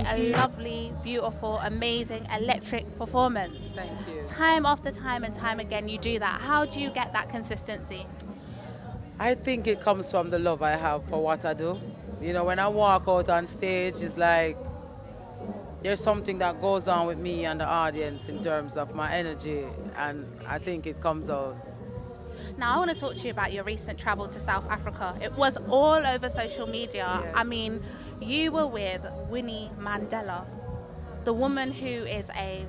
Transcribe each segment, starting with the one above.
a lovely, beautiful, amazing, electric performance. Thank you. Time after time and time again, you do that. How do you get that consistency? I think it comes from the love I have for what I do. You know, when I walk out on stage, it's like there's something that goes on with me and the audience in terms of my energy, and I think it comes out. Now, I want to talk to you about your recent travel to South Africa. It was all over social media. Yes. I mean, you were with Winnie Mandela, the woman who is a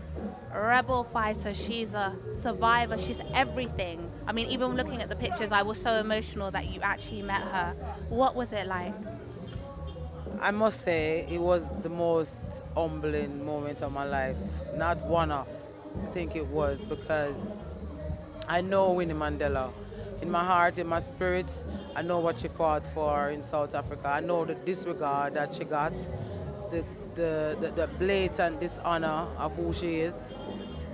rebel fighter. She's a survivor. She's everything. I mean, even looking at the pictures, I was so emotional that you actually met her. What was it like? I must say, it was the most humbling moment of my life. Not one of, I think it was, because I know Winnie Mandela. In my heart, in my spirit, I know what she fought for in South Africa. I know the disregard that she got, the blatant dishonor of who she is.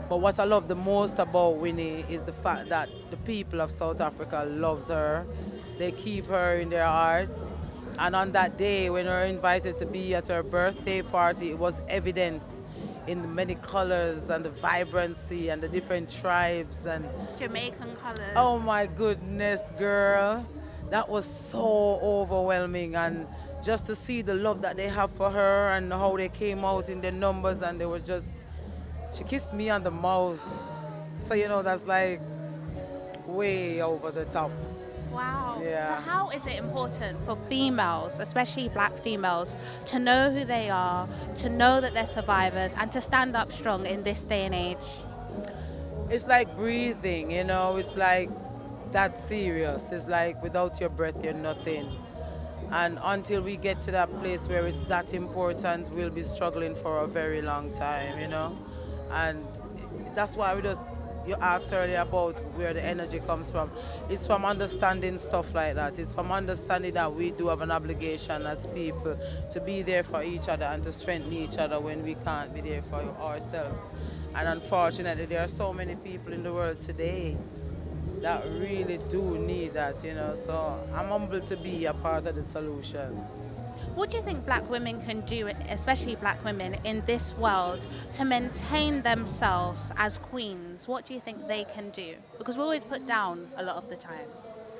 But what I love the most about Winnie is the fact that the people of South Africa loves her. They keep her in their hearts. And on that day, when we were invited to be at her birthday party, it was evident in the many colors and the vibrancy and the different tribes and Jamaican colors. oh my goodness, girl. That was so overwhelming, and just to see the love that they have for her and how they came out in their numbers, and they were just, she kissed me on the mouth. So, you know, that's like way over the top. Wow. Yeah. So how is it important for females, especially black females, to know who they are, to know that they're survivors, and to stand up strong in this day and age? It's like breathing, you know, it's like that serious. It's like without your breath, you're nothing. And until we get to that place where it's that important, we'll be struggling for a very long time, you know. And that's why we just, you asked earlier about where the energy comes from. It's from understanding stuff like that. It's from understanding that we do have an obligation as people to be there for each other and to strengthen each other when we can't be there for ourselves. And unfortunately, there are so many people in the world today that really do need that, you know. So I'm humbled to be a part of the solution. What do you think black women can do, especially black women in this world, to maintain themselves as queens? What do you think they can do? Because we're always put down a lot of the time.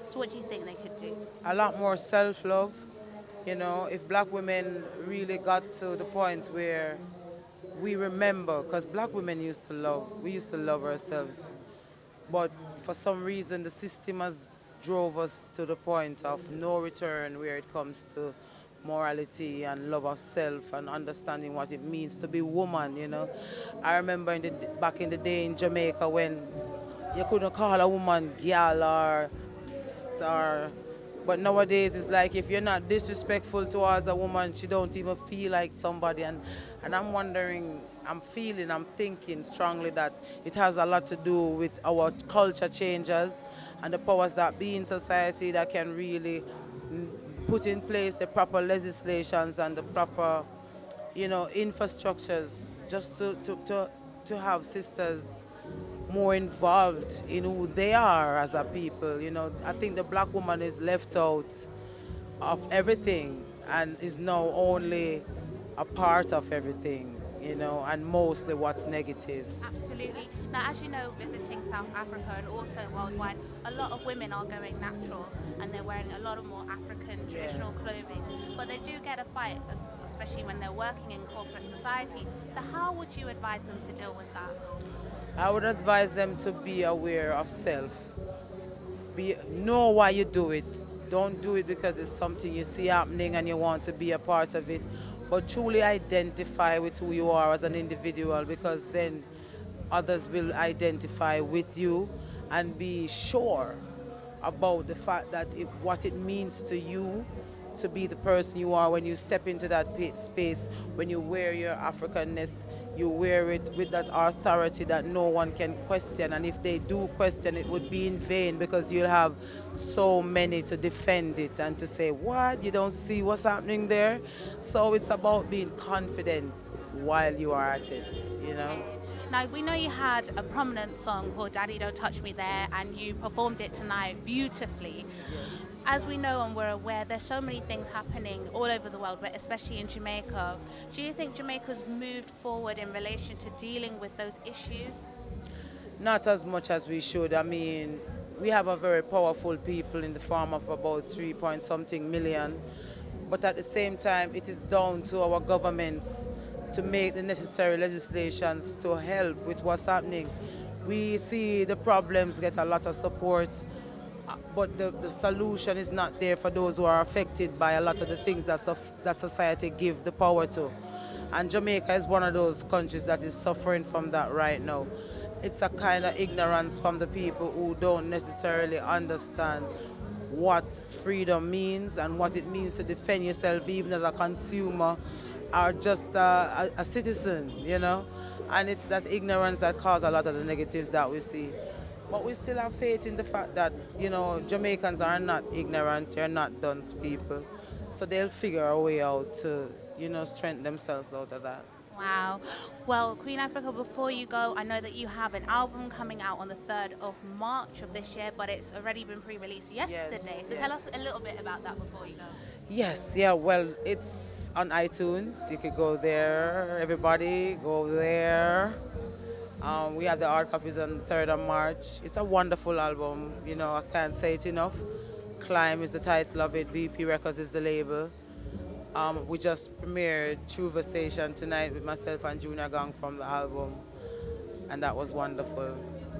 So what do you think they could do? A lot more self-love. You know, if black women really got to the point where we remember, because black women used to love, we used to love ourselves. But for some reason, the system has drove us to the point of no return where it comes to morality and love of self and understanding what it means to be woman, you know. I remember back in the day in Jamaica when you couldn't call a woman gal or psst or, but nowadays it's like if you're not disrespectful towards a woman, she don't even feel like somebody. And I'm wondering, I'm thinking strongly that it has a lot to do with our culture changes and the powers that be in society that can really put in place the proper legislations and the proper, you know, infrastructures just to have sisters more involved in who they are as a people. You know, I think the black woman is left out of everything and is now only a part of everything, you know, and mostly what's negative. Absolutely. Now, as you know, visiting South Africa and also worldwide, a lot of women are going natural and they're wearing a lot of more African traditional clothing. But they do get a fight, especially when they're working in corporate societies. So how would you advise them to deal with that? I would advise them to be aware of self. Know why you do it. Don't do it because it's something you see happening and you want to be a part of it. But truly identify with who you are as an individual, because then others will identify with you and be sure about the fact that what it means to you to be the person you are when you step into that space, when you wear your Africanness, you wear it with that authority that no one can question. And if they do question, it would be in vain because you'll have so many to defend it and to say, what, you don't see what's happening there? So it's about being confident while you are at it, you know? Now, we know you had a prominent song called Daddy Don't Touch Me There, and you performed it tonight beautifully. As we know and we're aware, there's so many things happening all over the world, but especially in Jamaica. Do you think Jamaica's moved forward in relation to dealing with those issues? Not as much as we should. I mean, we have a very powerful people in the form of about 3 point something million. But at the same time, it is down to our governments to make the necessary legislations to help with what's happening. We see the problems get a lot of support, but the solution is not there for those who are affected by a lot of the things that society give the power to. And Jamaica is one of those countries that is suffering from that right now. It's a kind of ignorance from the people who don't necessarily understand what freedom means and what it means to defend yourself even as a consumer or just a citizen, you know. And it's that ignorance that causes a lot of the negatives that we see. But we still have faith in the fact that, you know, Jamaicans are not ignorant, they're not dunce people. So they'll figure a way out to, you know, strengthen themselves out of that. Wow. Well, Queen Ifrica, before you go, I know that you have an album coming out on the 3rd of March of this year, but it's already been pre-released yesterday. So tell us a little bit about that before you go. Yes, yeah, well, it's on iTunes. You could go there. Everybody, go there. We have the hard copies on the 3rd of March. It's a wonderful album. You know, I can't say it enough. Climb is the title of it. VP Records is the label. We just premiered True Versation tonight with myself and Junior Gang from the album, and that was wonderful.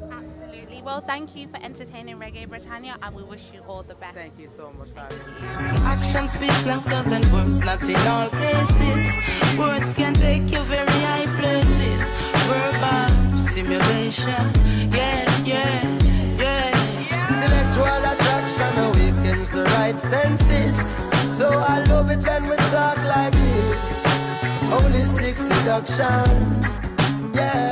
Absolutely. Well, thank you for entertaining Reggae Britannia, and we wish you all the best. Thank you so much for Thank having me. you. Action speaks louder than words, not in all cases. Words can take you very high places. Verbal stimulation, yeah. Intellectual attraction awakens the right senses. So I love it when we talk like this. Holistic seduction, yeah.